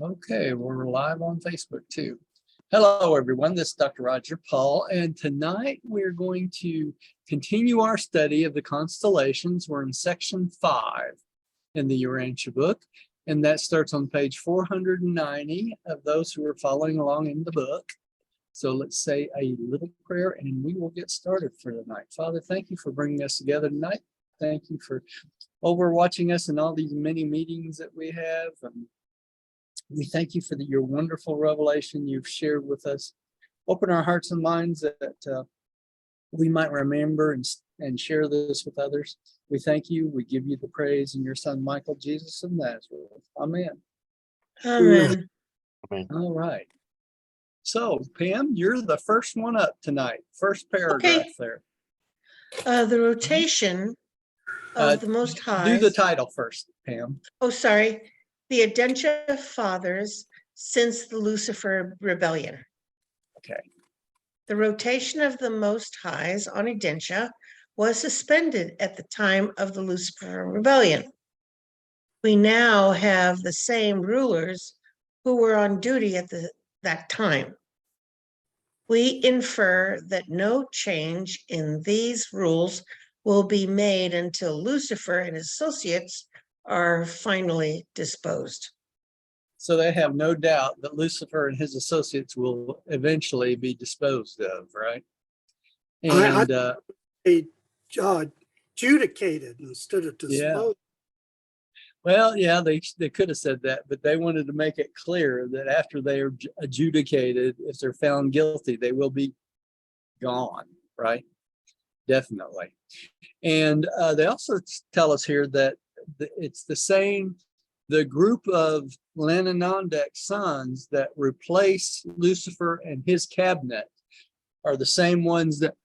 Okay, we're live on Facebook too. Hello, everyone. This is Dr. Roger Paul, and tonight we're going to continue our study of the constellations. We're in section 5 in the Urantia book, and that starts on page 490 of those who are following along in the book. So let's say a little prayer and we will get started for the night. Father, thank you for bringing us together tonight. Thank you for overwatching us in all these many meetings that we have. We thank you for your wonderful revelation you've shared with us. Open our hearts and minds that we might remember and share this with others. We thank you. We give you the praise in your son, Michael Jesus of Nazareth. Amen. Amen. All right. So, Pam, you're the first one up tonight. First paragraph there. The rotation of the Most High. Do the title first, Pam. Oh, sorry. The Urantia Fathers since the Lucifer Rebellion. Okay. The rotation of the Most Highs on Urantia was suspended at the time of the Lucifer Rebellion. We now have the same rulers who were on duty at that time. We infer that no change in these rules will be made until Lucifer and his associates are finally disposed. So they have no doubt that Lucifer and his associates will eventually be disposed of, right? And adjudicated instead of disposed. Yeah. Well, yeah, they could have said that, but they wanted to make it clear that after they are adjudicated, if they're found guilty, they will be gone, right? Definitely. And they also tell us here that it's the same, the group of Lenonondek sons that replace Lucifer and his cabinet are the same ones that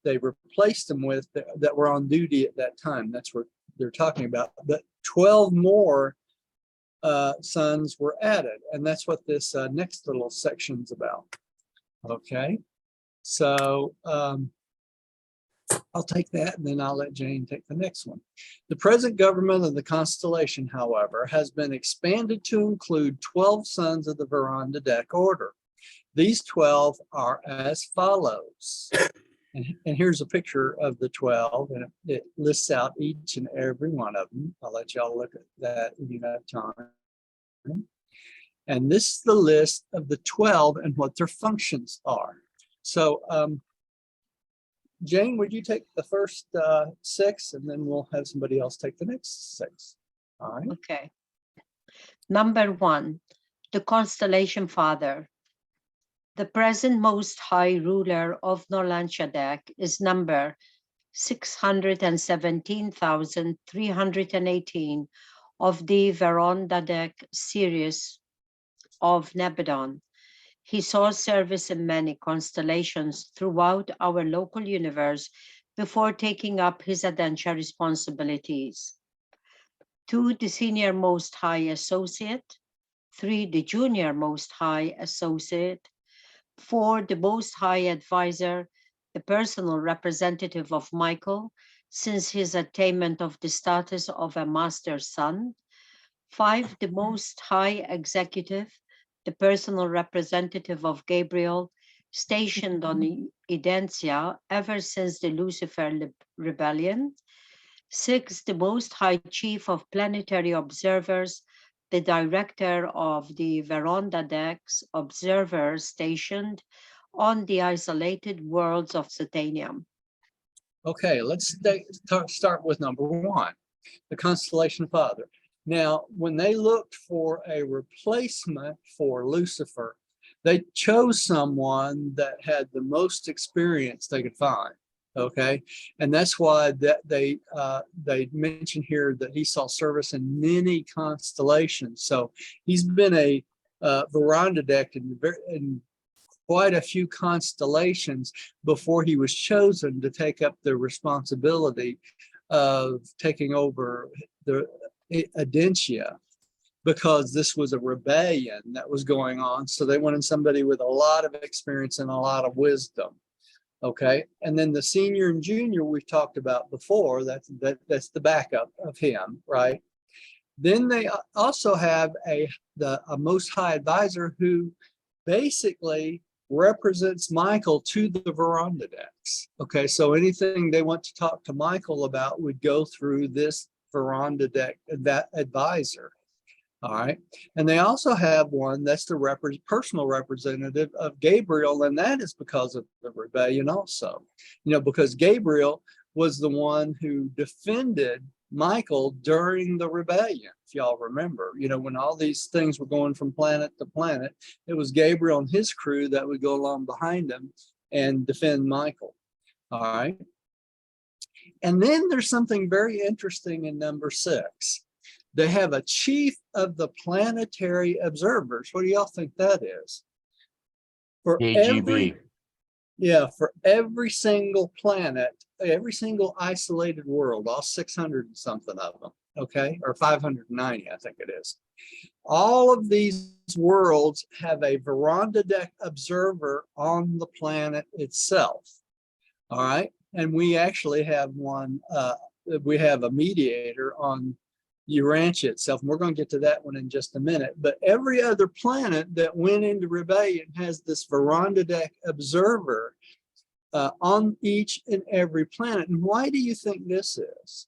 they replaced them with that were on duty at that time. That's what they're talking about. But 12 more sons were added, and that's what this next little section's about. Okay, so I'll take that, and then I'll let Jane take the next one. The present government of the constellation, however, has been expanded to include 12 sons of the Verandadek order. These 12 are as follows. And here's a picture of the 12, and it lists out each and every one of them. I'll let y'all look at that if you have time. And this is the list of the 12 and what their functions are. So, Jane, would you take the first 6, and then we'll have somebody else take the next 6. All right. Okay. Number 1, the constellation father. The present Most High ruler of Nolanchadek is number 617,318 of the Verandadek series of Nebadon. He saw service in many constellations throughout our local universe before taking up his Urantia responsibilities. 2, the senior Most High associate. 3, the junior Most High associate. 4, the Most High advisor, the personal representative of Michael since his attainment of the status of a master son. 5, the Most High executive, the personal representative of Gabriel, stationed on Urantia ever since the Lucifer rebellion. 6, the Most High chief of planetary observers, the director of the Verandadek's observers stationed on the isolated worlds of Satanium. Okay, let's start with number 1, the constellation father. Now, when they looked for a replacement for Lucifer, they chose someone that had the most experience they could find. Okay, and that's why that they mention here that he saw service in many constellations. So he's been a Verandadek in quite a few constellations before he was chosen to take up the responsibility of taking over the Urantia, because this was a rebellion that was going on. So they wanted somebody with a lot of experience and a lot of wisdom. Okay, and then the senior and junior we've talked about before. That's the backup of him, right? Then they also have a Most High Advisor who basically represents Michael to the Verandadex. Okay, so anything they want to talk to Michael about would go through this Verandadex, that advisor. All right, and they also have one that's the personal representative of Gabriel, and that is because of the rebellion also. You know, because Gabriel was the one who defended Michael during the rebellion, if y'all remember. You know, when all these things were going from planet to planet, it was Gabriel and his crew that would go along behind him and defend Michael. All right. And then there's something very interesting in number 6. They have a chief of the planetary observers. What do y'all think that is? For KGB. for every single planet, every single isolated world, all 600 and something of them, okay, or 590, I think it is. All of these worlds have a Verandadex observer on the planet itself. All right, and we actually have one. We have a mediator on Urantia itself, and we're going to get to that one in just a minute. But every other planet that went into rebellion has this Verandadex observer on each and every planet. And why do you think this is?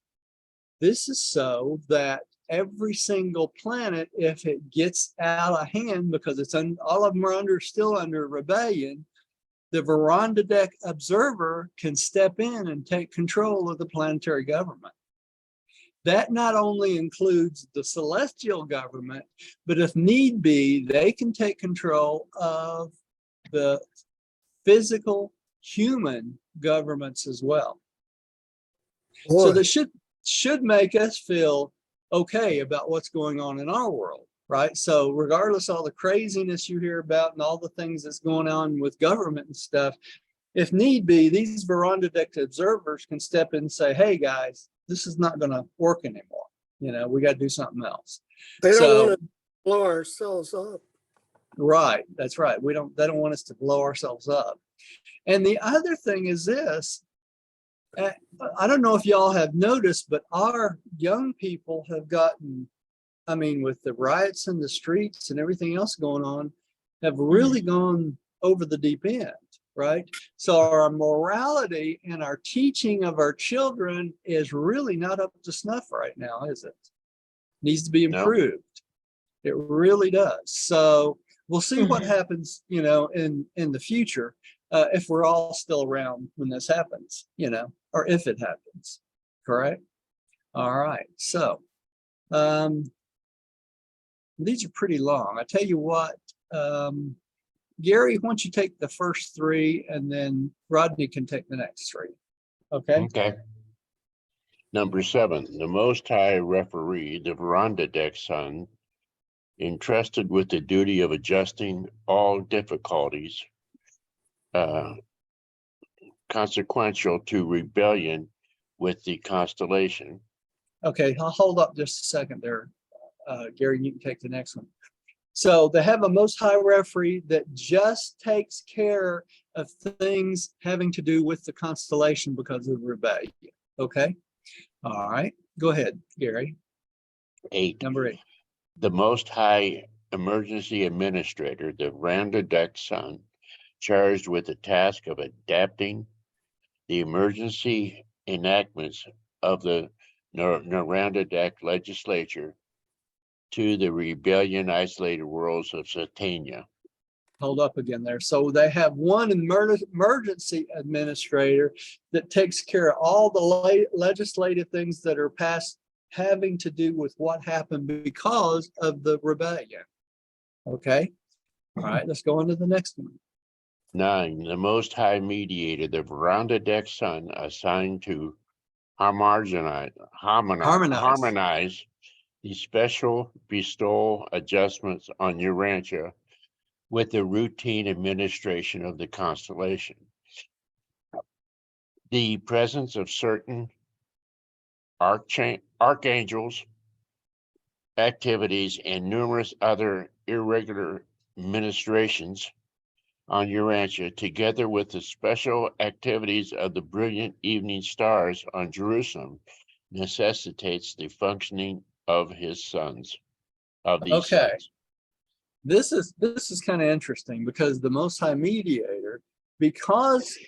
This is so that every single planet, if it gets out of hand, because it's all of them are still under rebellion, the Verandadex observer can step in and take control of the planetary government. That not only includes the celestial government, but if need be, they can take control of the physical human governments as well. So that should make us feel okay about what's going on in our world, right? So regardless of all the craziness you hear about and all the things that's going on with government and stuff, if need be, these Verandadex observers can step in and say, hey guys, this is not going to work anymore. You know, we got to do something else. They don't want to blow ourselves up. Right. That's right. They don't want us to blow ourselves up. And the other thing is this, I don't know if y'all have noticed, but our young people have gotten, I mean, with the riots in the streets and everything else going on, have really gone over the deep end, right? So our morality and our teaching of our children is really not up to snuff right now, is it? Needs to be improved. No. It really does. So we'll see what happens, you know, in the future, if we're all still around when this happens, you know, or if it happens, correct? All right, so these are pretty long. I tell you what, Gary, why don't you take the first 3 and then Rodney can take the next 3, okay? Okay. Number 7, the Most High Referee, the Verandadex Son, entrusted with the duty of adjusting all difficulties consequential to rebellion with the constellation. Okay, I'll hold up just a second there. Gary, you can take the next one. So they have a Most High Referee that just takes care of things having to do with the constellation because of rebellion. Okay. All right. Go ahead, Gary. 8. Number 8. The Most High Emergency Administrator, the Verandadex Son, charged with the task of adapting the emergency enactments of the Verandadex legislature to the rebellion isolated worlds of Satania. Hold up again there. So they have one emergency administrator that takes care of all the legislative things that are passed having to do with what happened because of the rebellion. Okay. All right, let's go on to the next one. 9. The Most High Mediator, the Verandadex Son, assigned to harmonize the special bestowal adjustments on Urantia with the routine administration of the constellation. The presence of certain archangels, activities, and numerous other irregular administrations on Urantia, together with the special activities of the brilliant evening stars on Jerusalem, necessitates the functioning of his sons, of these Okay. sons. This is kind of interesting because the Most High Mediator, because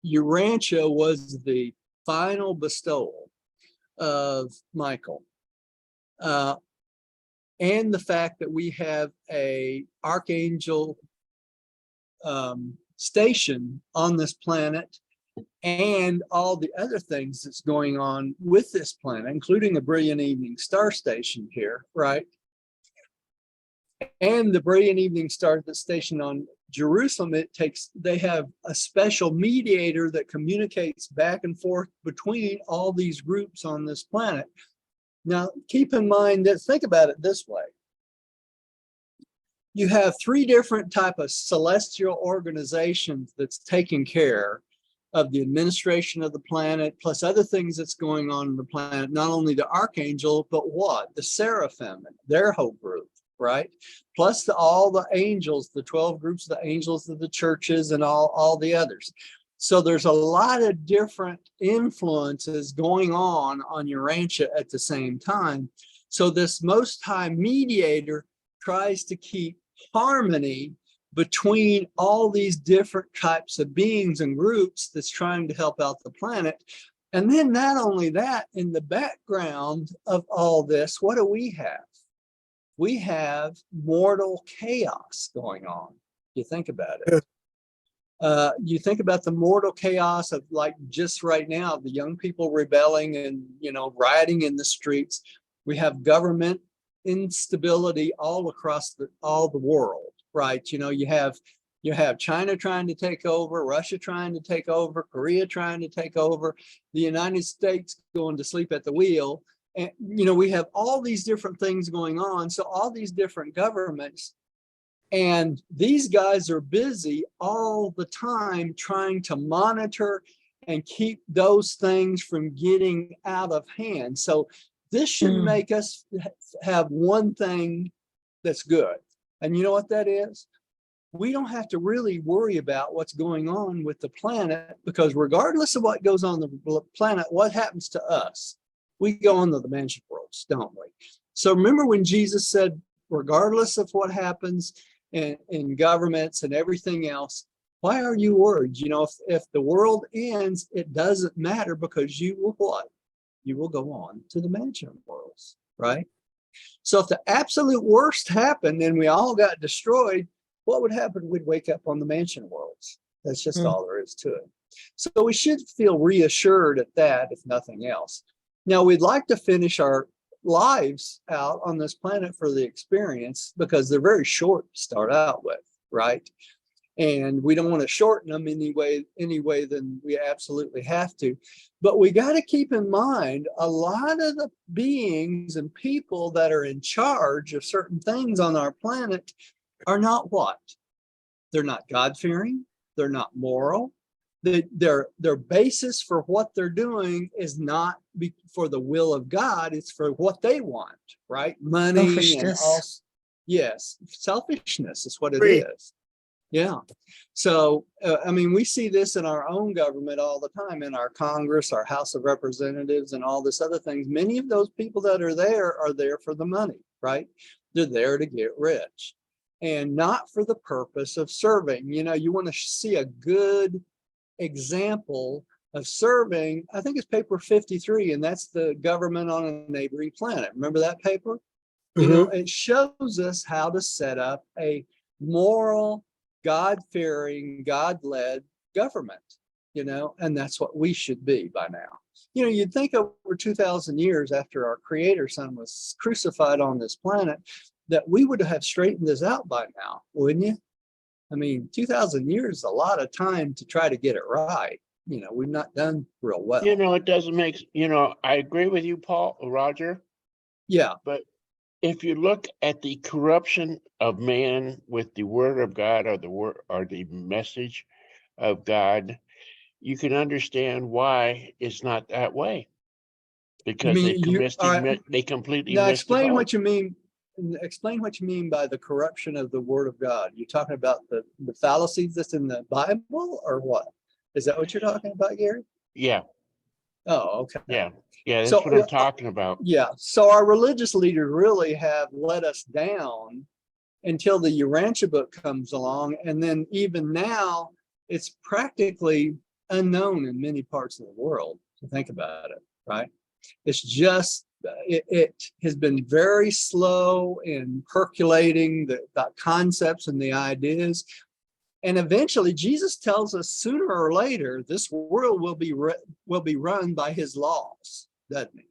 Urantia was the final bestowal of Michael, and the fact that we have a archangel station on this planet, and all the other things that's going on with this planet, including a brilliant evening star station here, right? And the brilliant evening star that's stationed on Jerusalem, they have a special mediator that communicates back and forth between all these groups on this planet. Now, keep in mind that, think about it this way. You have three different type of celestial organizations that's taking care of the administration of the planet, plus other things that's going on in the planet, not only the archangel, but what? The seraphim, their whole group, right? Plus all the angels, the 12 groups of the angels of the churches and all the others. So there's a lot of different influences going on Urantia at the same time. So this Most High Mediator tries to keep harmony between all these different types of beings and groups that's trying to help out the planet. And then not only that, in the background of all this, what do we have? We have mortal chaos going on. You think about it. You think about the mortal chaos of, like, just right now, the young people rebelling and, rioting in the streets. We have government instability all across all the world, right? You have China trying to take over, Russia trying to take over, Korea trying to take over, the United States going to sleep at the wheel. And, we have all these different things going on. So all these different governments, and these guys are busy all the time trying to monitor and keep those things from getting out of hand. So this should make us have one thing that's good. And you know what that is? We don't have to really worry about what's going on with the planet, because regardless of what goes on the planet, what happens to us? We go into the mansion worlds, don't we? So remember when Jesus said, regardless of what happens in governments and everything else, why are you worried? If the world ends, it doesn't matter, because you will what? You will go on to the mansion worlds, right? So if the absolute worst happened and we all got destroyed, what would happen? We'd wake up on the mansion worlds. That's just all there is to it. So we should feel reassured at that, if nothing else. Now, we'd like to finish our lives out on this planet for the experience, because they're very short to start out with, right? And we don't want to shorten them any way than we absolutely have to. But we got to keep in mind, a lot of the beings and people that are in charge of certain things on our planet are not what? They're not God-fearing. They're not moral. Their basis for what they're doing is not for the will of God. It's for what they want, right? Money and all. Yes, selfishness is what it is. Yeah. So, we see this in our own government all the time, in our Congress, our House of Representatives, and all this other things. Many of those people that are there for the money, right? They're there to get rich, and not for the purpose of serving. You want to see a good example of serving. I think it's paper 53, and that's the government on a neighboring planet. Remember that paper? It shows us how to set up a moral, God-fearing, God-led government, and that's what we should be by now. You'd think over 2,000 years after our Creator Son was crucified on this planet, that we would have straightened this out by now, wouldn't you? 2,000 years is a lot of time to try to get it right. We've not done real well. It doesn't make, I agree with you, Roger. Yeah. But if you look at the corruption of man with the word of God, or the message of God, you can understand why it's not that way. Because they completely now missed explain the boat. what you mean. Explain what you mean by the corruption of the word of God. You talking about the fallacies that's in the Bible, or what? Is that what you're talking about, Gary? Yeah. Oh, okay. Yeah. Yeah, that's So, what I'm talking about. yeah, so our religious leaders really have let us down until the Urantia book comes along. And then even now, it's practically unknown in many parts of the world, to think about it, right? It's just, it has been very slow in percolating the concepts and the ideas. And eventually, Jesus tells us sooner or later, this world will be run by his laws, doesn't he?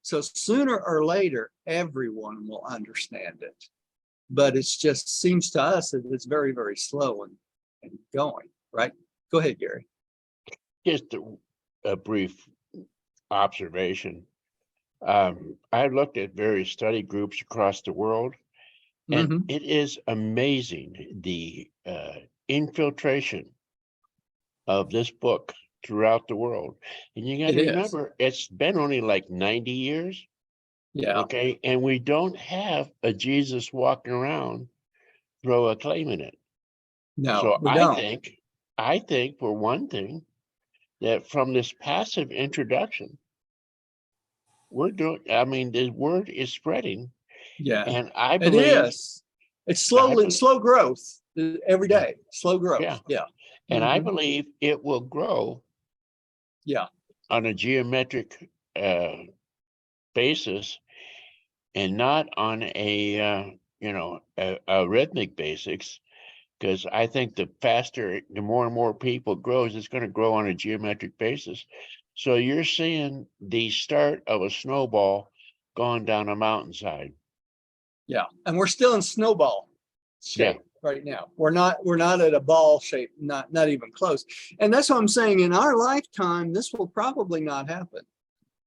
So sooner or later, everyone will understand it. But it just seems to us that it's very, very slow and going, right? Go ahead, Gary. Just a brief observation. I looked at various study groups across the world, and Mhm. it is amazing the infiltration of this book throughout the world. And you got to It is. remember, it's been only like 90 years. Yeah. Okay. And we don't have a Jesus walking around proclaiming it. No, So we I don't. think for one thing, that from this passive introduction, the word is spreading. Yeah, And I it believe, is. It's I believe slow growth every yeah, day. Slow growth. yeah. Yeah. And I Mhm. believe it will grow Yeah. on a geometric basis and not on a rhythmic basis. Because I think the faster, the more and more people grows, it's going to grow on a geometric basis. So you're seeing the start of a snowball going down a mountainside. Yeah. And we're still in snowball Yeah. shape right now. We're not at a ball shape, not even close. And that's what I'm saying. In our lifetime, this will probably not happen.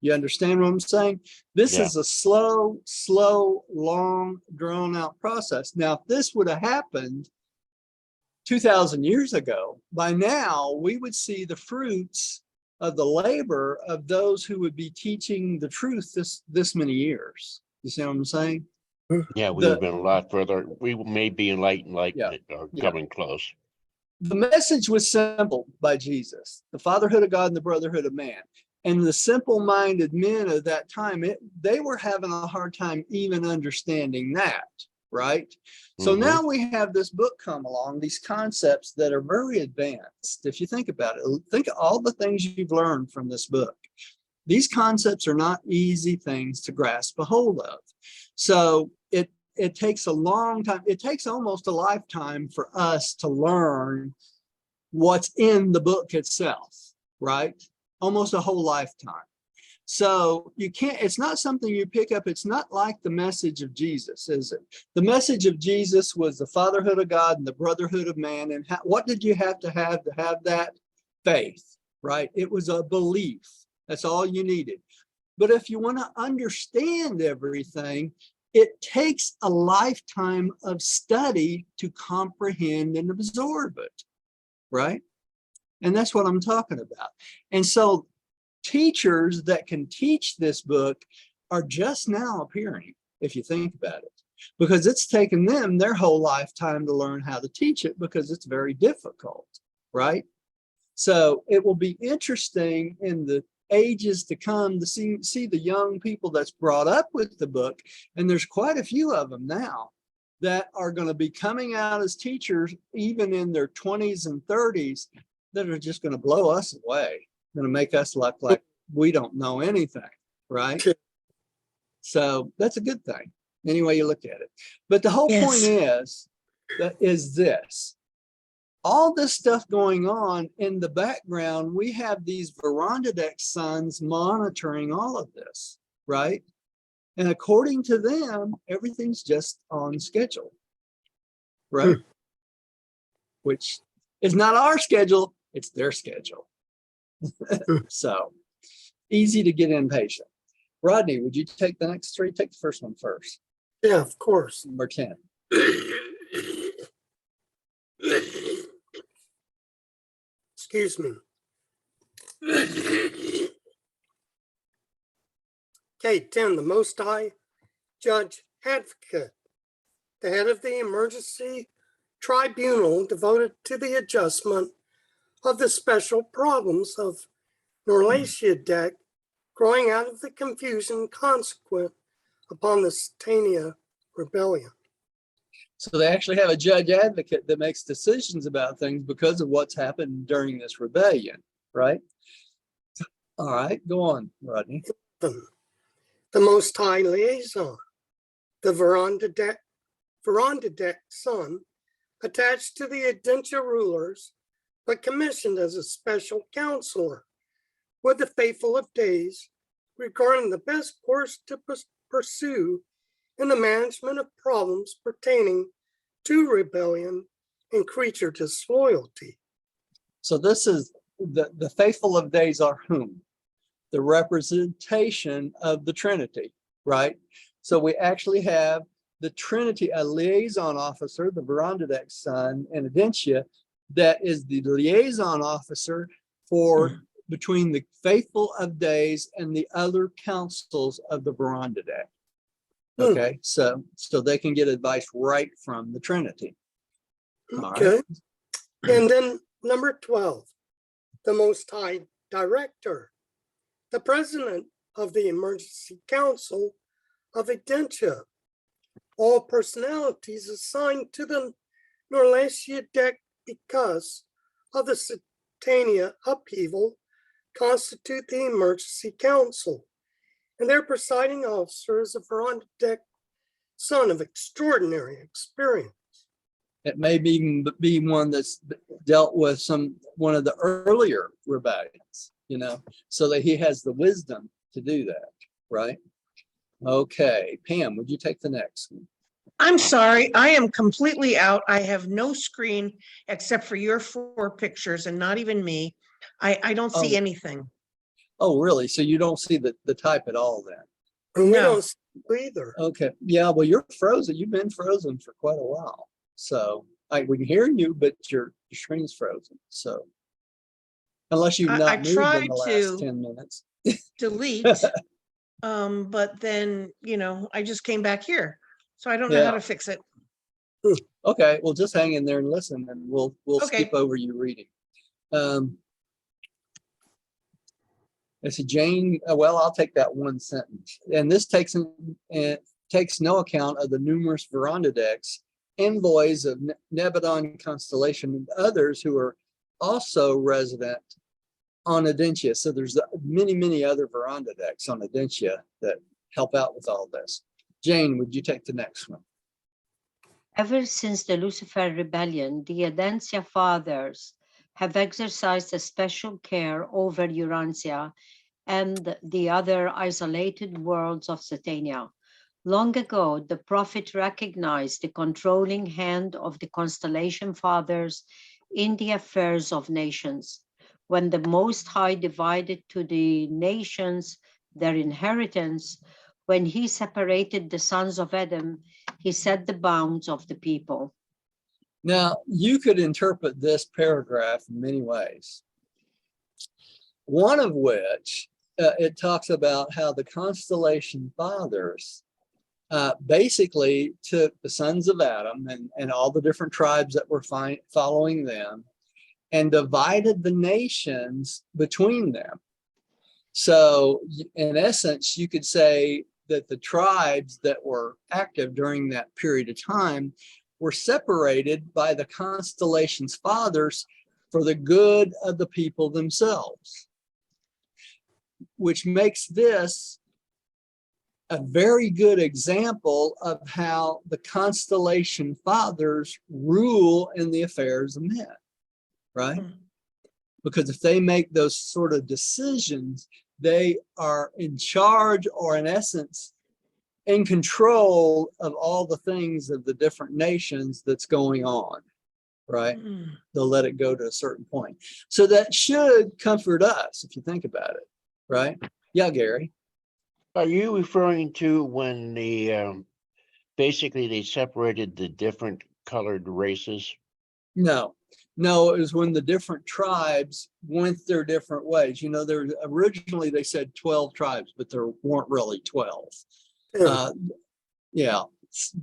You understand what I'm saying? This Yeah. is a slow, long, drawn out process. Now, if this would have happened 2,000 years ago, by now we would see the fruits of the labor of those who would be teaching the truth this many years. You see what I'm saying? Yeah, we would have The been a lot further. We may be enlightened yeah, or yeah. coming close. The message was simple by Jesus, the fatherhood of God and the brotherhood of man. And the simple-minded men of that time, they were having a hard time even understanding that, right? So Mhm. now we have this book come along, these concepts that are very advanced. If you think about it, think of all the things you've learned from this book. These concepts are not easy things to grasp a hold of. So it takes a long time. It takes almost a lifetime for us to learn what's in the book itself, right? Almost a whole lifetime. So you can't, it's not something you pick up. It's not like the message of Jesus, is it? The message of Jesus was the fatherhood of God and the brotherhood of man. And what did you have to have that? Faith, right? It was a belief. That's all you needed. But if you want to understand everything, it takes a lifetime of study to comprehend and absorb it, right? And that's what I'm talking about. And so teachers that can teach this book are just now appearing, if you think about it, because it's taken them their whole lifetime to learn how to teach it because it's very difficult, right? So it will be interesting in the ages to come to see the young people that's brought up with the book. And there's quite a few of them now that are going to be coming out as teachers, even in their 20s and 30s, that are just going to blow us away, going to make us look like we don't know anything, right? So that's a good thing, any way you look at it. But the whole point Yes. is this. All this stuff going on in the background, we have these Verandadek sons monitoring all of this, right? And according to them, everything's just on schedule, right? Which is not our schedule, it's their schedule. So easy to get impatient. Rodney, would you take the next three? Take the first one first. Yeah, of course. Number 10. Excuse me. Okay, 10, the Most High Judge Advocate, the head of the emergency tribunal devoted to the adjustment of the special problems of Norlatia deck growing out of the confusion consequent upon the Satania rebellion. So they actually have a judge advocate that makes decisions about things because of what's happened during this rebellion, right? All right, go on, Rodney. The Most High liaison, the Verondadec son, attached to the Adentia rulers, but commissioned as a special counselor with the faithful of days regarding the best course to pursue in the management of problems pertaining to rebellion and creature disloyalty. So this is the faithful of days are whom? The representation of the Trinity, right? So we actually have the Trinity, a liaison officer, the Verondadec son, and Adentia, that is the liaison officer for between the faithful of days and the other councils of the Verondadec. Okay, so they can get advice right from the Trinity. All Okay. right. And then number 12, the Most High Director, the President of the Emergency Council of Adentia. All personalities assigned to the Norlacia deck because of the Satania upheaval constitute the Emergency Council, and their presiding officer is a Verondadec son of extraordinary experience. It may be one that's dealt with one of the earlier rebellions, so that he has the wisdom to do that, right? Okay, Pam, would you take the next one? I'm sorry, I am completely out. I have no screen except for your 4 pictures and not even me. I don't see Oh. anything. Oh, really? So you don't see the type at all then? And we No. don't see either. Okay, yeah, well, you're frozen. You've been frozen for quite a while. So we can hear you, but your screen's frozen. So unless you've I not moved in tried the last to 10 minutes. delete, but then, I just came back here. So I don't know how Yeah. to fix it. Okay, well, just hang in there and listen, and we'll Okay. skip over you reading. Let's see, Jane. Well, I'll take that one sentence, and this takes no account of the numerous Verondadecs, envoys of Nebadon constellation, and others who are also resident on Adentia. So there's many other Verondadecs on Adentia that help out with all this. Jane, would you take the next one? Ever since the Lucifer rebellion, the Adentia fathers have exercised a special care over Urantia and the other isolated worlds of Satania. Long ago, the prophet recognized the controlling hand of the constellation fathers in the affairs of nations. When the Most High divided to the nations their inheritance, when he separated the sons of Adam, he set the bounds of the people. Now, you could interpret this paragraph in many ways. One of which, it talks about how the constellation fathers basically took the sons of Adam and all the different tribes that were following them and divided the nations between them. So in essence, you could say that the tribes that were active during that period of time were separated by the constellation's fathers for the good of the people themselves, which makes this a very good example of how the constellation fathers rule in the affairs of men, right? Because if they make those sort of decisions, they are in charge, or in essence, in control of all the things of the different nations that's going on, right? They'll let it go to a certain point. So that should comfort us if you think about it, right? Yeah, Gary. Are you referring to when basically they separated the different colored races? No, it was when the different tribes went their different ways. Originally they said 12 tribes, but there weren't really 12.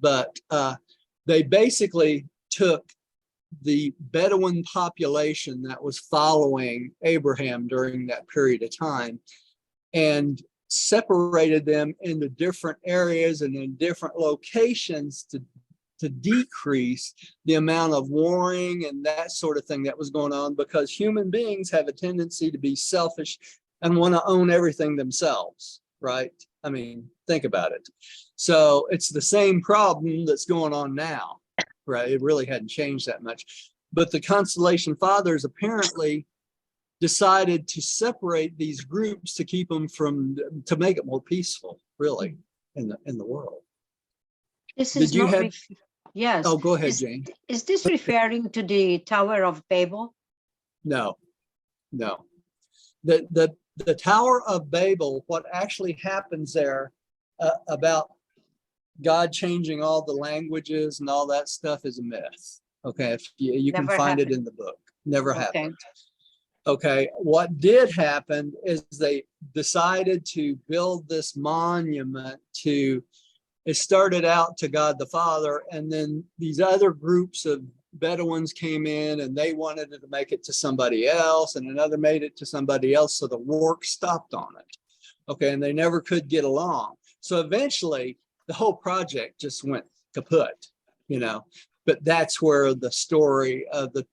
But they basically took the Bedouin population that was following Abraham during that period of time and separated them into different areas and in different locations to decrease the amount of warring and that sort of thing that was going on, because human beings have a tendency to be selfish and want to own everything themselves, right? I mean, think about it. So it's the same problem that's going on now, right? It really hadn't changed that much. But the Constellation Fathers apparently decided to separate these groups to keep them to make it more peaceful, really, in the world. This Did is you not, have? yes. Oh, go ahead, Is, Jane. is this referring to the Tower of Babel? No, no. The Tower of Babel, what actually happens there about God changing all the languages and all that stuff is a myth. Okay, if you can Never find it happened. in the book. Never Okay. happened. Okay, what did happen is they decided to build this monument to, it started out to God the Father, and then these other groups of Bedouins came in and they wanted to make it to somebody else, and another made it to somebody else. So the work stopped on it. Okay, and they never could get along. So eventually the whole project just went kaput, you know, but that's where the story of the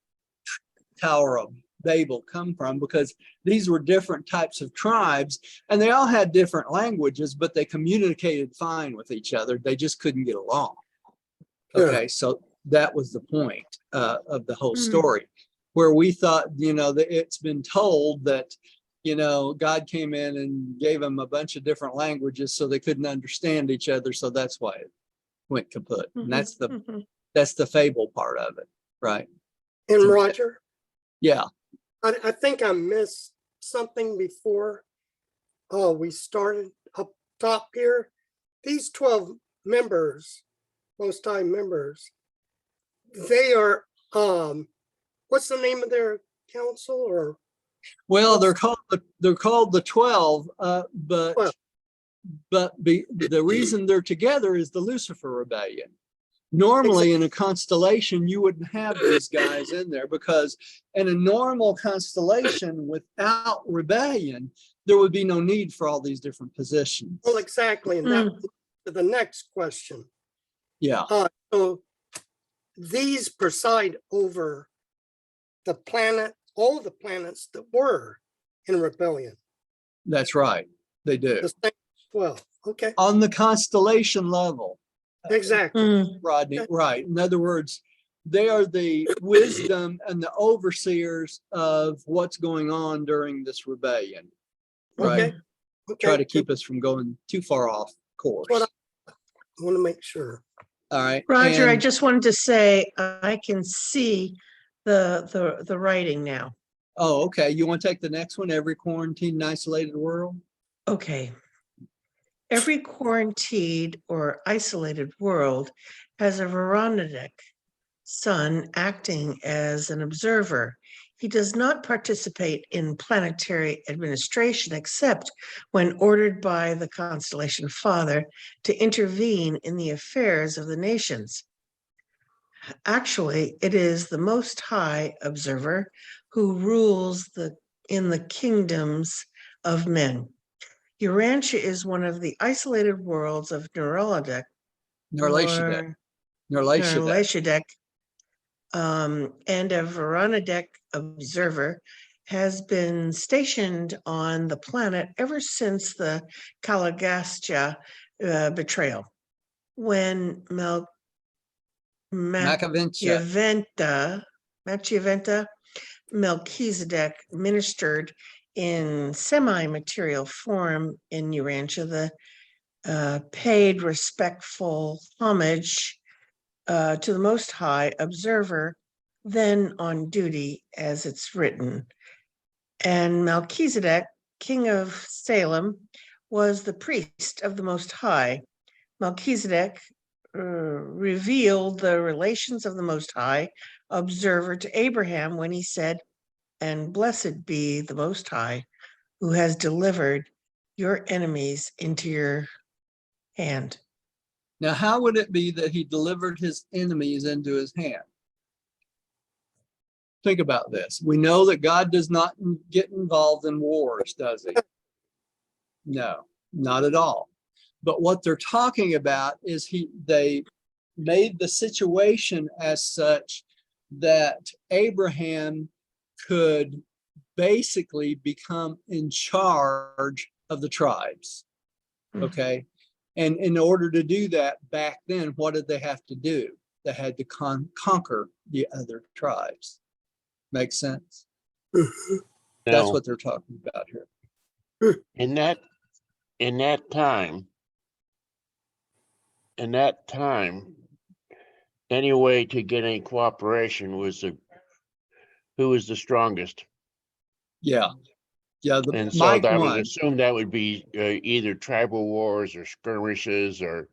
Tower of Babel come from, because these were different types of tribes and they all had different languages, but they communicated fine with each other. They just couldn't get along. Okay, so that was the point of the whole story, where we thought, you know, that it's been told that, you know, God came in and gave them a bunch of different languages so they couldn't understand each other. So that's why it went kaput. And that's the fable part of it, right? And Roger, Yeah. I think I missed something before we started up top here. These 12 members, Most High members, they are, what's the name of their council? Or Well, they're called the 12, but 12. the reason they're together is the Lucifer Rebellion. Normally in a constellation, you wouldn't have these guys in there, because in a normal constellation without rebellion, there would be no need for all these different positions. Well, exactly. And that was the next question. Yeah, So these preside over the planet, all the planets that were in rebellion. that's right. They do. The same 12. Okay. On the constellation level. Exactly. Rodney, right. In other words, they are the wisdom and the overseers of what's going on during this rebellion. Right. Okay. Okay. Try to keep us from going too far off course. What I want to make sure. All right. Roger, I And- just wanted to say, I can see the writing now. Oh, okay. You want to take the next one? Every quarantined and isolated world? Okay. Every quarantined or isolated world has a Veronadic sun acting as an observer. He does not participate in planetary administration except when ordered by the constellation Father to intervene in the affairs of the nations. Actually, it is the Most High observer who rules in the kingdoms of men. Urantia is one of the isolated worlds of Neuralidec, Nerlashadek. and a Veronadic observer has been stationed on the planet ever since the Caligastia betrayal. When Machiaventia. Melchizedek ministered in semi-material form in Urantia, paid respectful homage to the Most High observer, then on duty as it's written. And Melchizedek, king of Salem, was the priest of the Most High. Melchizedek revealed the relations of the Most High observer to Abraham when he said, "And blessed be the Most High, who has delivered your enemies into your hand." Now, how would it be that he delivered his enemies into his hand? Think about this. We know that God does not get involved in wars, does he? No, not at all. But what they're talking about is they made the situation as such that Abraham could basically become in charge of the tribes. Okay. And in order to do that back then, what did they have to do? They had to conquer the other tribes. Make sense? Mhm. That's Now, what they're talking about here. in that time, any way to get any cooperation was who was the strongest. Yeah. Yeah. And so Mike that would won. assume that would be either tribal wars or skirmishes or,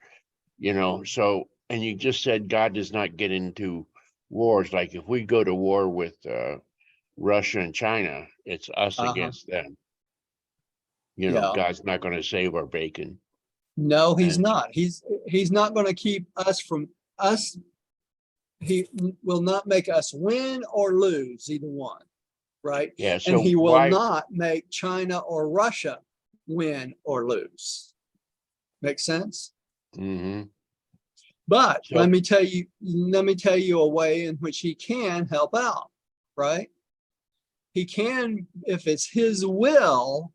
so, and you just said God does not get into wars. Like if we go to war with Russia and China, it's us against them. Yeah. God's not going to save our bacon. No, he's And- not. He's not going to keep us from us. He will not make us win or lose either one, right? Yeah, And so he will why, not make China or Russia win or lose. Make sense? Mhm. But So- let me tell you a way in which he can help out, right? He can, if it's his will,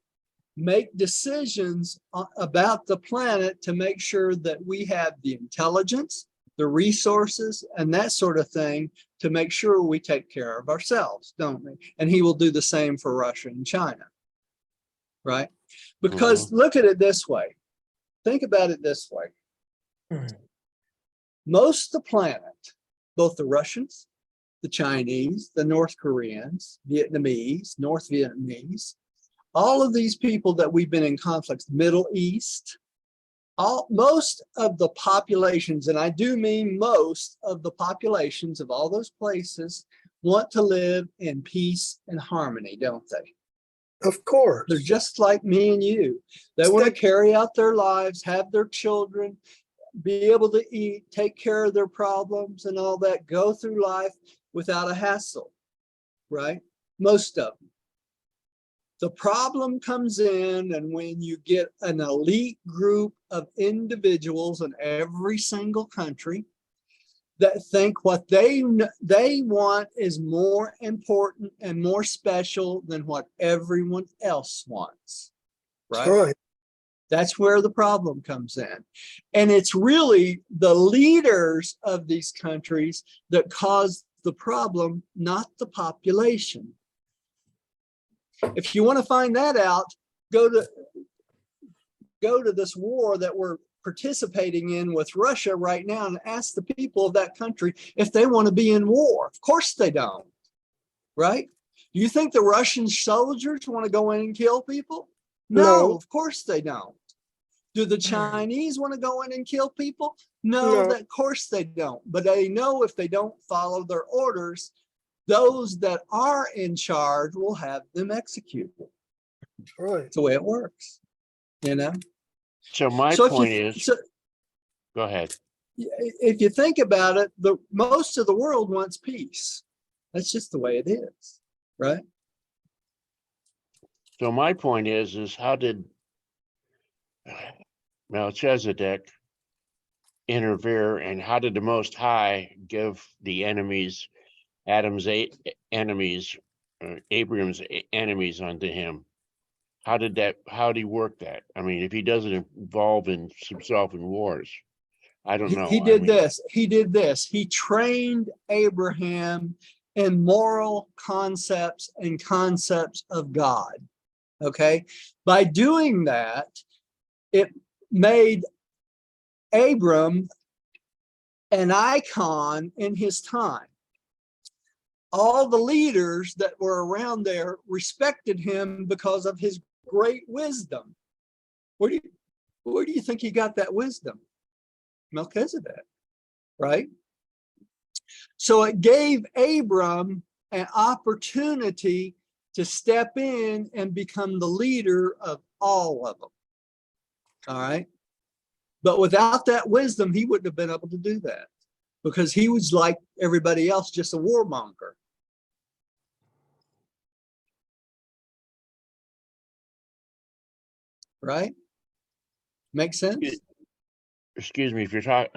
make decisions about the planet to make sure that we have the intelligence, the resources, and that sort of thing to make sure we take care of ourselves, don't we? And he will do the same for Russia and China, right? Because look at it this way. Think about it this way. Most of the planet, both the Russians, the Chinese, the North Koreans, Vietnamese, North Vietnamese, all of these people that we've been in conflicts, Middle East, most of the populations, and I do mean most of the populations of all those places, want to live in peace and harmony, don't they? Of course. They're just like me and you. They want to carry out their lives, have their children, be able to eat, take care of their problems and all that, go through life without a hassle, right? Most of them. The problem comes in, and when you get an elite group of individuals in every single country that think what they want is more important and more special than what everyone else wants, That's right? right. That's where the problem comes in. And it's really the leaders of these countries that cause the problem, not the population. If you want to find that out, go to this war that we're participating in with Russia right now and ask the people of that country if they want to be in war. Of course they don't, right? Do you think the Russian soldiers want to go in and kill people? No, of course they don't. Do the Chinese want to go in and kill people? No, of course they don't. But they know if they don't follow their orders, those that are in charge will have them executed. That's right. It's the way it works, you know? So my So point is, go ahead. if you think about it, most of the world wants peace. That's just the way it is, right? So my point is how did Melchizedek interfere, and how did the Most High give the enemies, Abraham's enemies unto him? How did he work that? I mean, if he doesn't involve himself in wars, I don't know. He did this. He trained Abraham in moral concepts and concepts of God. Okay. By doing that, it made Abram an icon in his time. All the leaders that were around there respected him because of his great wisdom. Where do you think he got that wisdom? Melchizedek, right? So it gave Abram an opportunity to step in and become the leader of all of them. All right. But without that wisdom, he wouldn't have been able to do that because he was like everybody else, just a warmonger. right? Make sense? Excuse me, if you're talking,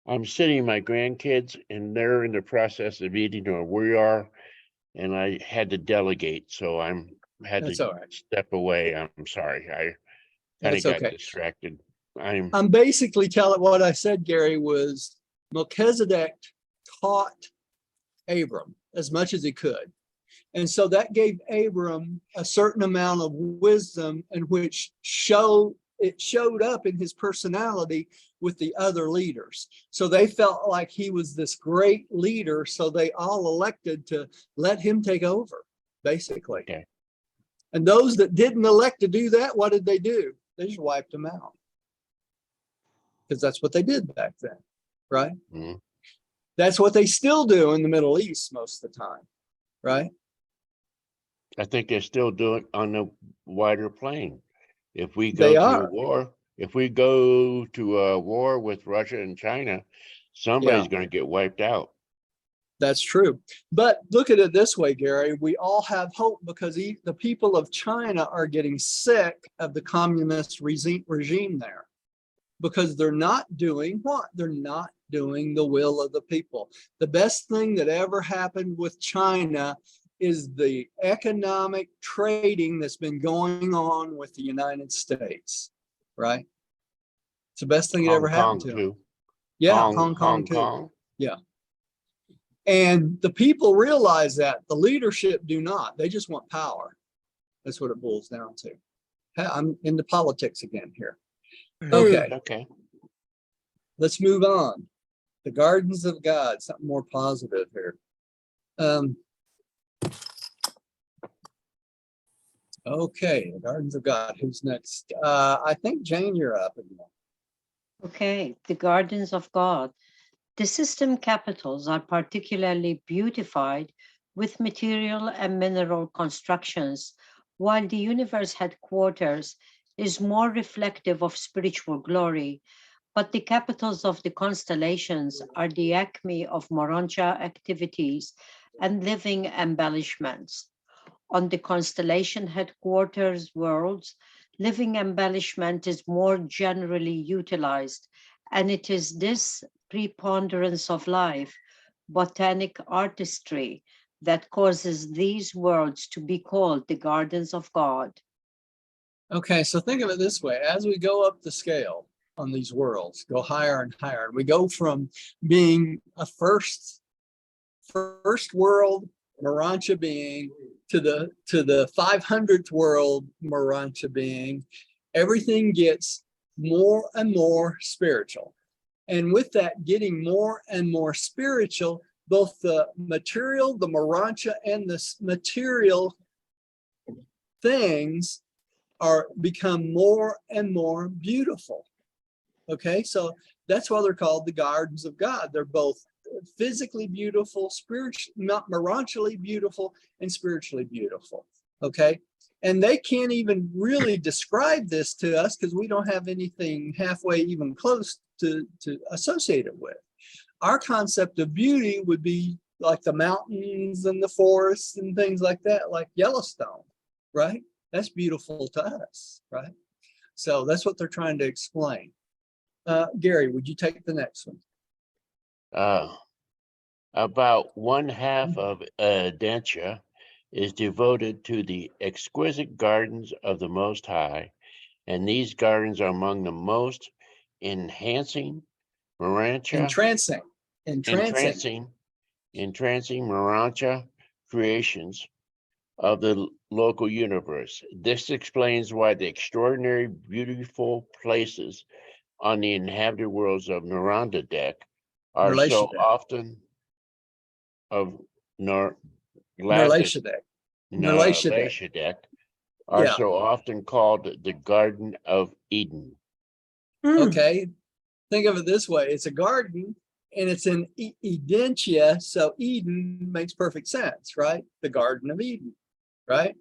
I'm sitting with my grandkids and they're in the process of eating, or we are, and I had to delegate, so had That's to all right. step away. I'm sorry. I kind That's of got okay. distracted. I'm basically telling what I said, Gary, was Melchizedek taught Abram as much as he could. And so that gave Abram a certain amount of wisdom, in which it showed up in his personality with the other leaders. So they felt like he was this great leader. So they all elected to let him take over, basically. Okay. And those that didn't elect to do that, what did they do? They just wiped them out. Because that's what they did back then, right? Mhm. That's what they still do in the Middle East most of the time, right? I think they still do it on a wider plane. If we They go to are. war, if we go to a war with Russia and China, somebody's Yeah. going to get wiped out. That's true. But look at it this way, Gary. We all have hope because the people of China are getting sick of the communist regime there, because they're not doing what? They're not doing the will of the people. The best thing that ever happened with China is the economic trading that's been going on with the United States, right? It's the best thing that ever Hong happened Kong to them. too. Yeah, Hong Kong too. Kong. Yeah. And the people realize that. The leadership do not. They just want power. That's what it boils down to. I'm into politics again here. Okay, Okay. let's move on. The gardens of God, something more positive here. Okay, the gardens of God. Who's next? I think Jane, you're up again. Okay, the gardens of God. The system capitals are particularly beautified with material and mineral constructions, while the universe headquarters is more reflective of spiritual glory. But the capitals of the constellations are the acme of Morontia activities and living embellishments. On the constellation headquarters worlds, living embellishment is more generally utilized, and it is this preponderance of life, botanic artistry, that causes these worlds to be called the gardens of God. Okay, so think of it this way. As we go up the scale on these worlds, go higher and higher, we go from being a first world Morontia being to the 500th world Morontia being. Everything gets more and more spiritual. And with that getting more and more spiritual, both the material, the Morontia, and the material things become more and more beautiful. Okay, so that's why they're called the gardens of God. They're both physically beautiful, spiritually, not Morontially beautiful, and spiritually beautiful. Okay, and they can't even really describe this to us because we don't have anything halfway even close to associate it with. Our concept of beauty would be like the mountains and the forests and things like that, like Yellowstone, right? That's beautiful to us, right? So that's what they're trying to explain. Gary, would you take the next one? About one half of Urantia is devoted to the exquisite gardens of the Most High, and these gardens are among the most entrancing Entrancing Morontia creations of the local universe. This explains why the extraordinary beautiful places on the inhabited worlds of Narandadek are so Merlashadek. often of Merlashadek. Narlashadek are Yeah. so often called the Garden of Eden. Okay. Think of it this way. It's a garden and it's in Urantia. So Eden makes perfect sense, right? The Garden of Eden, right?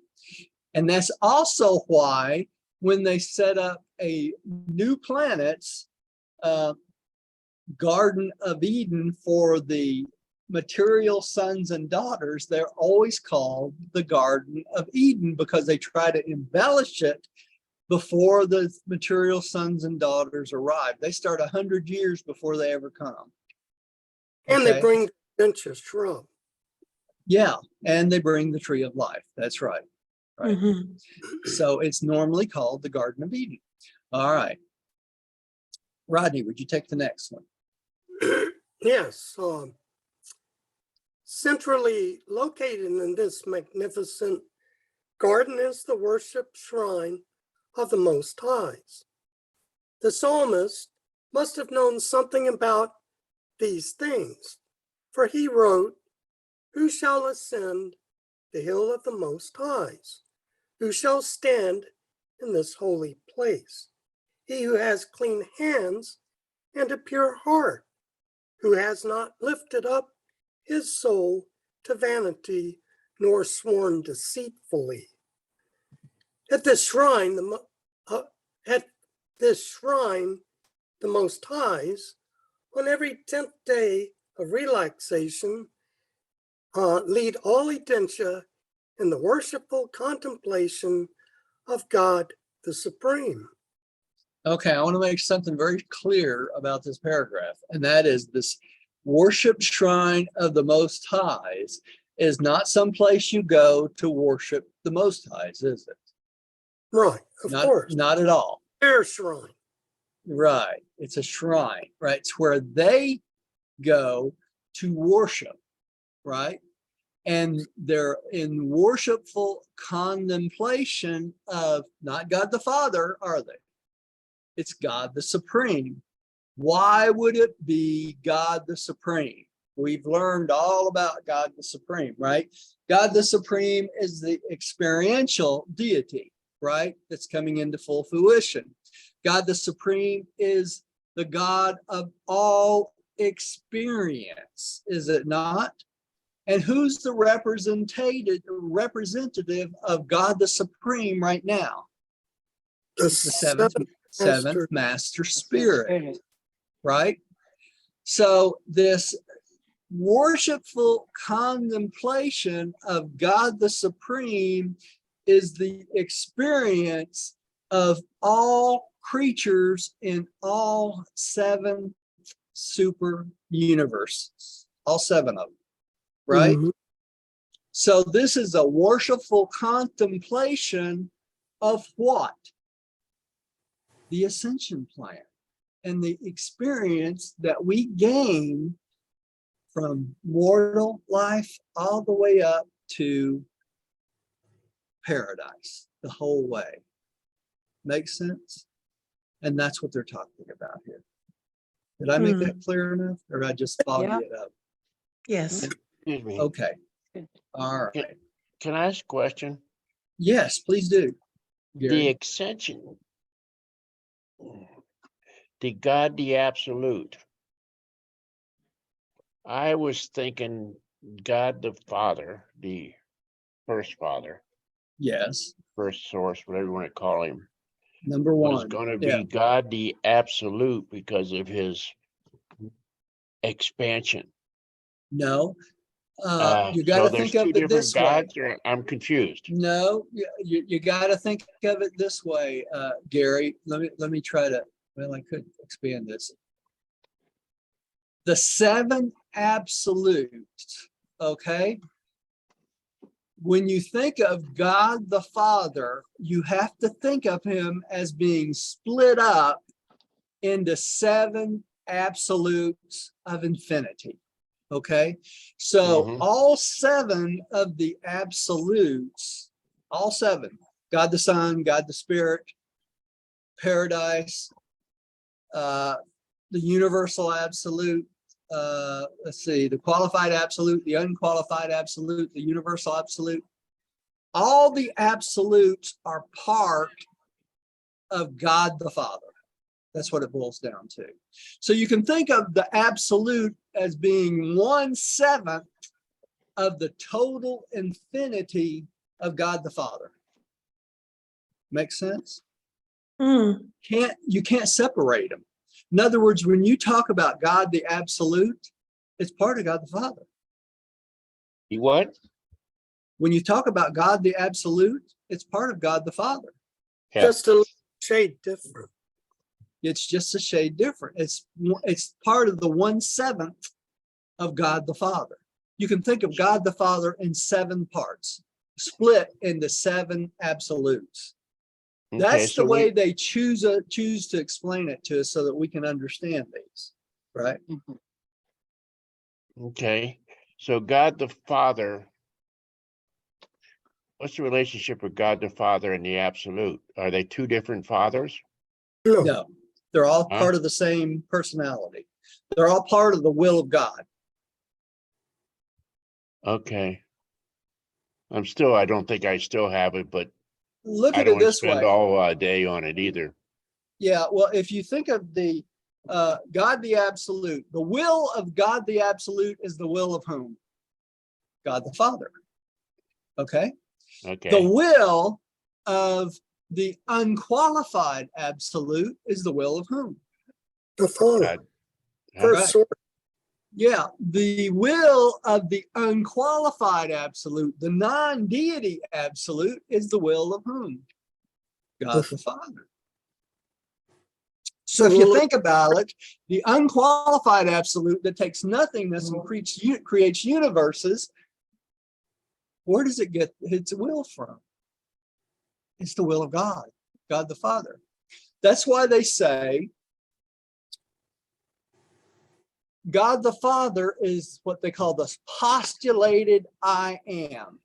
And that's also why when they set up a new planet's Garden of Eden for the material sons and daughters, they're always called the Garden of Eden because they try to embellish it before the material sons and daughters arrive. They start 100 years before they ever come. And Okay? they bring the Urantia shrub. Yeah, and they bring the tree of life. That's right. Right. Mhm. So it's normally called the Garden of Eden. All right. Rodney, would you take the next one? Yes. Centrally located in this magnificent garden is the worship shrine of the Most Highs. The psalmist must have known something about these things, for he wrote, "Who shall ascend the hill of the Most Highs? Who shall stand in this holy place? He who has clean hands and a pure heart, who has not lifted up his soul to vanity, nor sworn deceitfully." At this shrine, the Most Highs, on every 10th day of relaxation, lead all Urantia in the worshipful contemplation of God the Supreme. Okay, I want to make something very clear about this paragraph, and that is this worship shrine of the Most Highs is not some place you go to worship the Most Highs, is it? Right, of course. Not at all. Their shrine. Right. It's a shrine, right? It's where they go to worship, right? And they're in worshipful contemplation of not God the Father, are they? It's God the Supreme. Why would it be God the Supreme? We've learned all about God the Supreme, right? God the Supreme is the experiential deity, right? That's coming into full fruition. God the Supreme is the God of all experience, is it not? And who's the representative of God the Supreme right now? The The seventh Master. master spirit, right? So this worshipful contemplation of God the Supreme is the experience of all creatures in all 7 super universes, all 7 of them, right? Mhm. So this is a worshipful contemplation of what? The ascension plan and the experience that we gain from mortal life all the way up to paradise, the whole way. Makes sense? And that's what they're talking about here. Did I make that clear enough, or did I just foggy Yeah. it up? Yes. Excuse me. Okay. All right. Can I ask a question? Yes, please do. The Gary. extension, the God, the absolute. I was thinking God the Father, the first Father, Yes. first source, whatever you want to call him, Number was 1. going to be Yeah. God the absolute because of his expansion. No. You got So to there's think of 2 it different this way. gods, or I'm confused. No, you got to think of it this way, Gary. Let me try to. Well, I could expand this. The 7 absolutes. Okay. When you think of God the Father, you have to think of him as being split up into 7 absolutes of infinity. Okay, so Mhm. all 7 of the absolutes, all 7, God the Son, God the Spirit, paradise, the universal absolute, let's see, the qualified absolute, the unqualified absolute, the universal absolute, all the absolutes are part of God the Father. That's what it boils down to. So you can think of the absolute as being 1/7 of the total infinity of God the Father. Make sense? You can't separate them. In other words, when you talk about God the absolute, it's part of God the Father. You what? When you talk about God the absolute, it's part of God the Father. Yeah. Just to let shade different. It's just a shade different. It's part of the 1/7 of God the Father. You can think of God the Father in 7 parts, split into 7 absolutes. Okay, That's the so way we, they choose to explain it to us so that we can understand these, right? Mhm. okay, so God the Father, what's the relationship with God the Father and the absolute? Are they 2 different fathers? No, No, they're all Huh? part of the same personality. They're all part of the will of God. Okay. I don't think I still have it, but Look I at don't it want to this spend way. all day on it either. Yeah, well, if you think of the God the Absolute, the will of God the Absolute is the will of whom? God the Father. Okay. The Okay, will of the unqualified absolute is the will of whom? the Father, God, first Right. source. Yeah, the will of the unqualified absolute, the non-deity absolute, is the will of whom? God the Father. So if you think about it, the unqualified absolute that takes nothingness and creates universes, where does it get its will from? It's the will of God, God the Father. That's why they say God the Father is what they call the postulated I am.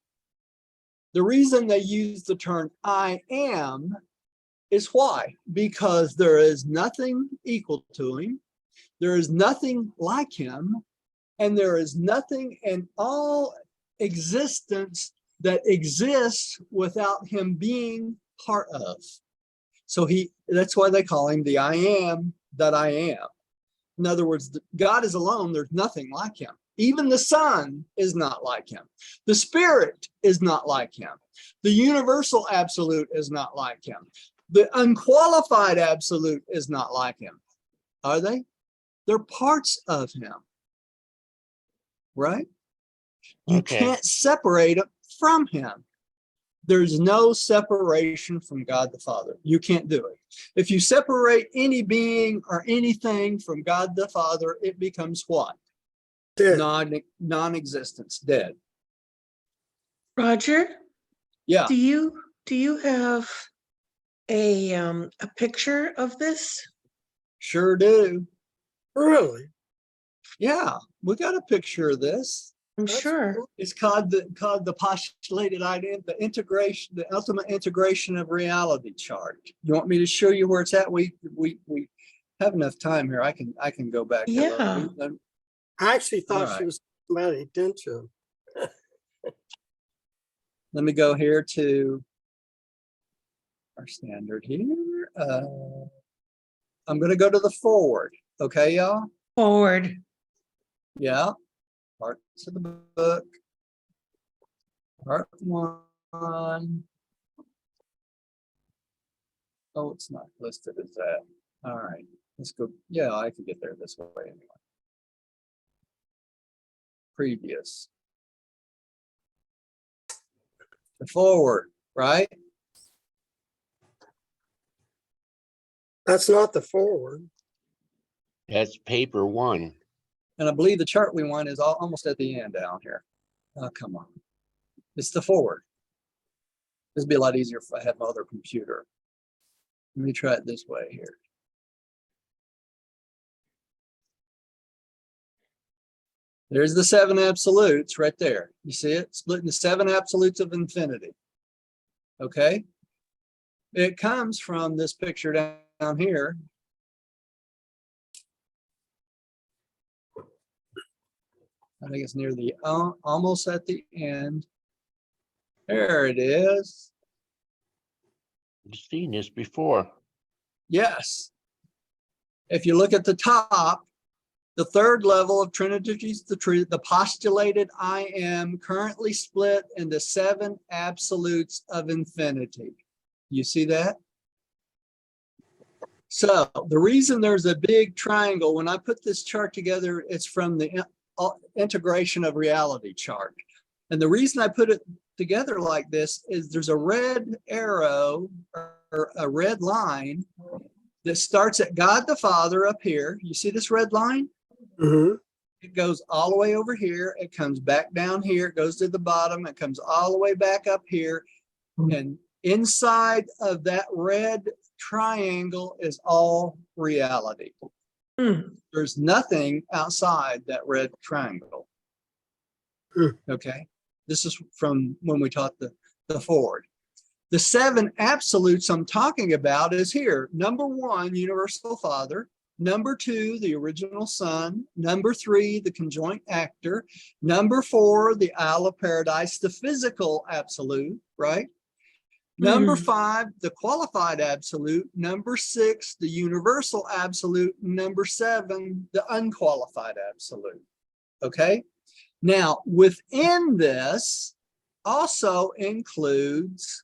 The reason they use the term I am is why? Because there is nothing equal to him, there is nothing like him, and there is nothing in all existence that exists without him being part of. So that's why they call him the I am that I am. In other words, God is alone, there's nothing like him. Even the Son is not like him. The Spirit is not like him. The universal absolute is not like him. The unqualified absolute is not like him. Are they? They're parts of him, right? You okay, can't separate it from him. There's no separation from God the Father. You can't do it. If you separate any being or anything from God the Father, it becomes what? Dead. Non-existence, dead. Roger, Yeah, do you have a picture of this? sure do. Really? Yeah, we got a picture of this. I'm That's sure. cool. It's called the postulated idea, the integration, the ultimate integration of reality chart. You want me to show you where it's at? We have enough time here. I can go back there. Yeah. I actually All thought she right. was talking about it, didn't you? Let me go here to our standard here. I'm going to go to the forward. Okay, y'all? Forward. Yeah. Parts of the book. Part 1. Oh, it's not listed as that. All right. Let's go. Yeah, I can get there this way anyway. Previous. The forward, right? That's not the forward. that's paper 1. And I believe the chart we want is almost at the end down here. Oh, come on. It's the forward. This would be a lot easier if I had my other computer. Let me try it this way here. There's the 7 absolutes right there. You see it? Split into 7 absolutes of infinity. Okay? It comes from this picture down here. I think it's near the, almost at the end. There it is. I've seen this before. Yes. If you look at the top, the 3rd level of Trinity, the postulated I am currently split into 7 absolutes of infinity. You see that? So the reason there's a big triangle, when I put this chart together, it's from the integration of reality chart. And the reason I put it together like this is there's a red arrow or a red line that starts at God the Father up here. You see this red line? Mhm. It goes all the way over here. It comes back down here. It goes to the bottom. It comes all the way back up here. And inside of that red triangle is all reality. Hmm. There's nothing outside that red triangle. Hmm. Okay. This is from when we taught the Ford. The 7 absolutes I'm talking about is here. Number 1, universal Father. Number 2, the original Son. Number 3, the conjoint actor. Number 4, the Isle of Paradise, the physical absolute, right? Number 5, the qualified absolute. Number 6, the universal absolute. Number 7, the unqualified absolute. Okay. Now, within this also includes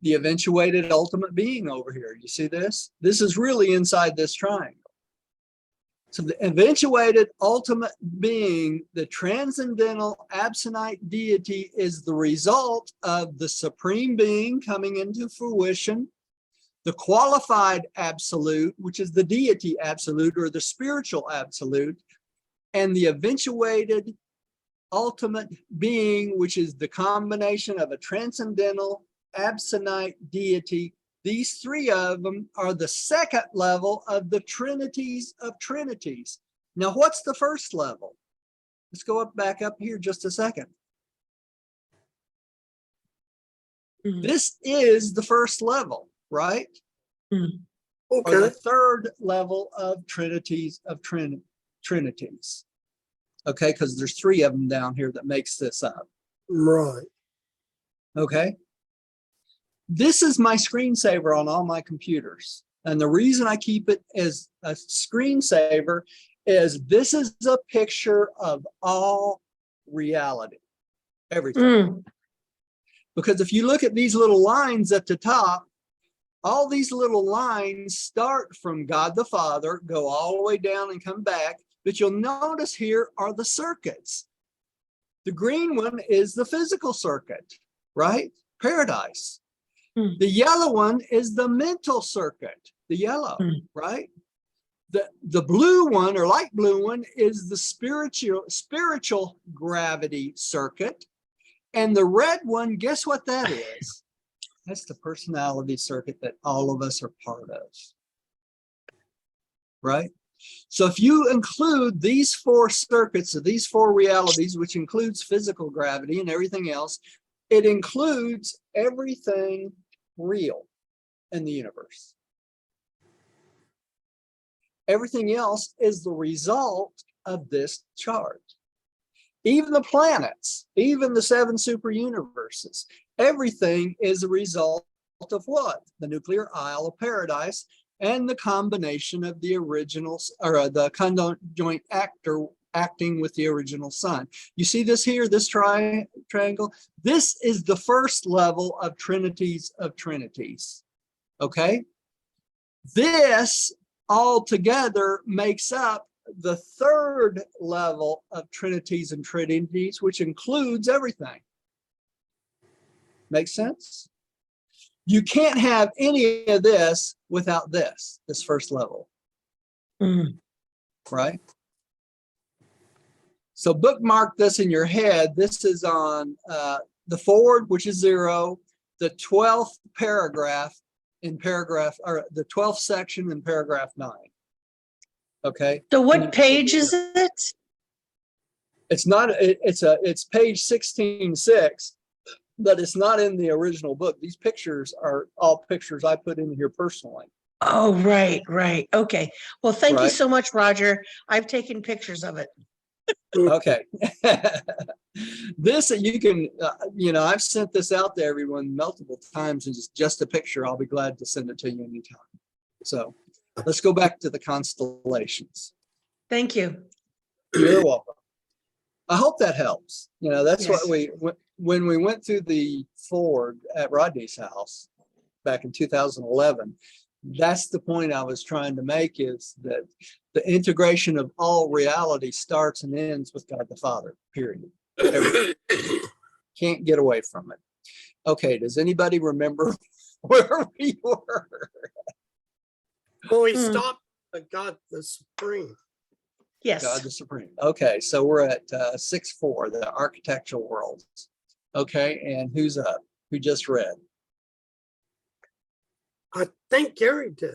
the eventuated ultimate being over here. You see this? This is really inside this triangle. So the eventuated ultimate being, the transcendental absonite deity, is the result of the supreme being coming into fruition, the qualified absolute, which is the deity absolute or the spiritual absolute, and the eventuated ultimate being, which is the combination of a transcendental absonite deity. These 3 of them are the second level of the trinities of trinities. Now, what's the first level? Let's go back up here just a second. This is the first level, right? Or the Okay. third level of trinities of trinities. Okay, because there's 3 of them down here that makes this up. Right. Okay. This is my screensaver on all my computers. And the reason I keep it as a screensaver is this is a picture of all reality, everything. Because if you look at these little lines at the top, all these little lines start from God the Father, go all the way down and come back. But you'll notice here are the circuits. The green one is the physical circuit, right? Paradise. The yellow one is the mental circuit, the yellow, right? The blue one or light blue one is the spiritual gravity circuit. And the red one, guess what that is? That's the personality circuit that all of us are part of, right? So if you include these 4 circuits of these 4 realities, which includes physical gravity and everything else, it includes everything real in the universe. Everything else is the result of this chart. Even the planets, even the 7 super universes, everything is a result of what? The nuclear Isle of Paradise and the combination of the originals, or the conjoint actor acting with the original Son. You see this here, this triangle? This is the first level of trinities of trinities, okay? This all together makes up the 3rd level of trinities and trinities, which includes everything. Make sense? You can't have any of this without this first level, right? So bookmark this in your head. This is on the Ford, which is 0, the 12th paragraph in paragraph, or the 12th section in paragraph 9. Okay. So what page is it? It's not, it's page 16.6, but it's not in the original book. These pictures are all pictures I put in here personally. Oh, right. Okay. Well, thank you Right. so much, Roger. I've taken pictures of it. Okay. This, you can, I've sent this out to everyone multiple times, and it's just a picture. I'll be glad to send it to you anytime. So let's go back to the constellations. Thank you. You're welcome. I hope that helps. That's Yes. what when we went through the Ford at Rodney's house back in 2011, that's the point I was trying to make, is that the integration of all reality starts and ends with God the Father, period. Can't get away from it. Okay, does anybody remember where we were? Well, we Hmm. stopped at God the Supreme. Yes. God the Supreme. Okay, so we're at 6-4, the architectural worlds. Okay, and who's up? Who just read? I think Gary did.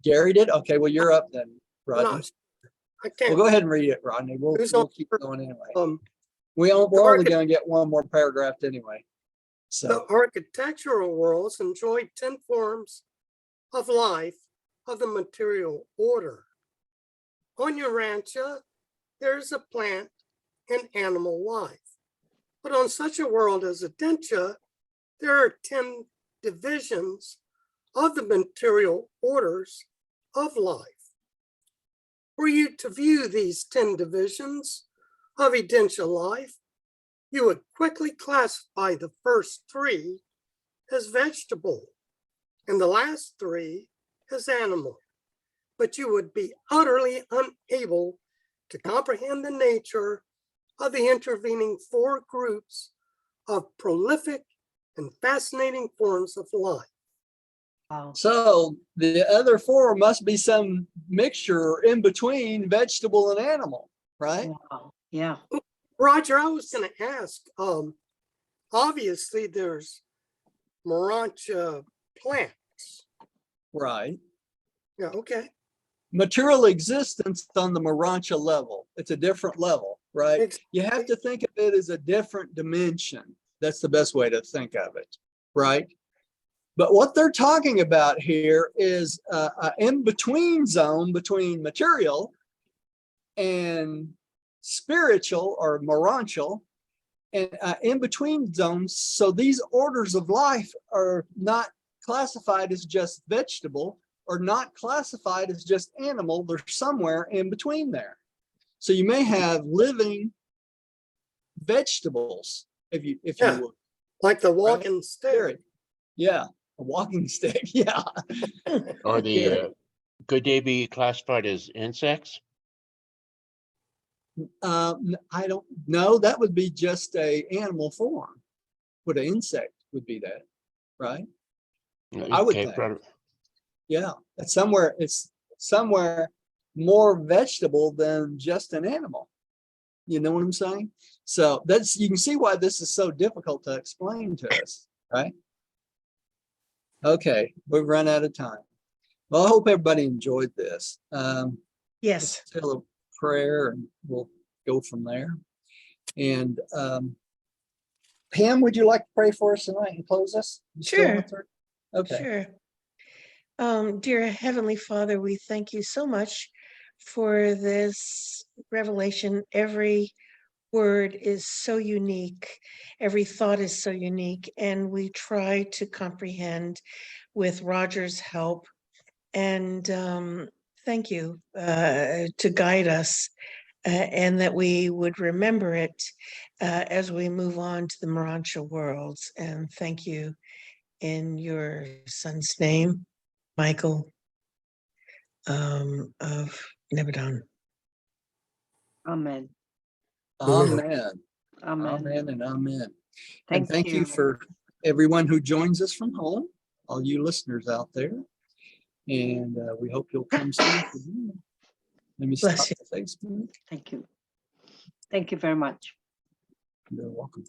Gary did? Okay, well, you're up then, I'm Rodney. not- I Well, can't. go ahead and read it, Rodney. We'll Who's on keep first? going anyway. The We're only archi- going to get one more paragraph anyway. The So, architectural worlds enjoy 10 forms of life of the material order. On Urantia, there is a plant and animal life. But on such a world as Urantia, there are 10 divisions of the material orders of life. Were you to view these 10 divisions of Urantia life, you would quickly classify the first 3 as vegetable and the last 3 as animal. But you would be utterly unable to comprehend the nature of the intervening 4 groups of prolific and fascinating forms of life. Wow. so the other 4 must be some mixture in between vegetable and animal, right? Wow. Yeah. Roger, I was going to ask, obviously there's Urantia plants. Right. Yeah, okay. Material existence on the Urantia level. It's a different level, right? You have to think of it as a different dimension. That's the best way to think of it, right? But what they're talking about here is an in-between zone between material and spiritual or Urantia, and in-between zones. So these orders of life are not classified as just vegetable or not classified as just animal. They're somewhere in between there. So you may have living vegetables, if you Yeah. will. Like the walking stick. Gary. Yeah, a walking stick. Yeah. Or Gary. could they be classified as insects? I don't know. That would be just a animal form. What an insect would be that, right? I would Okay, think. Yeah, it's somewhere more vegetable than just an animal. You know what I'm saying? So you can see why this is so difficult to explain to us, right? Okay, we've run out of time. Well, I hope everybody enjoyed this. Yes. Let's tell a prayer and we'll go from there. And Pam, would you like to pray for us tonight and close us? You still Sure. with her? Okay. Sure. Dear Heavenly Father, we thank you so much for this revelation. Every word is so unique. Every thought is so unique. And we try to comprehend with Roger's help. And thank you to guide us and that we would remember it as we move on to the Urantia worlds. And thank you in your son's name, Michael of Nebadon. Amen. Amen. Amen. Amen and amen. Thank And thank you you. for everyone who joins us from home, all you listeners out there. And we hope you'll come soon. Let me Bless stop the Facebook. Thank you. Thank you very much. You're welcome.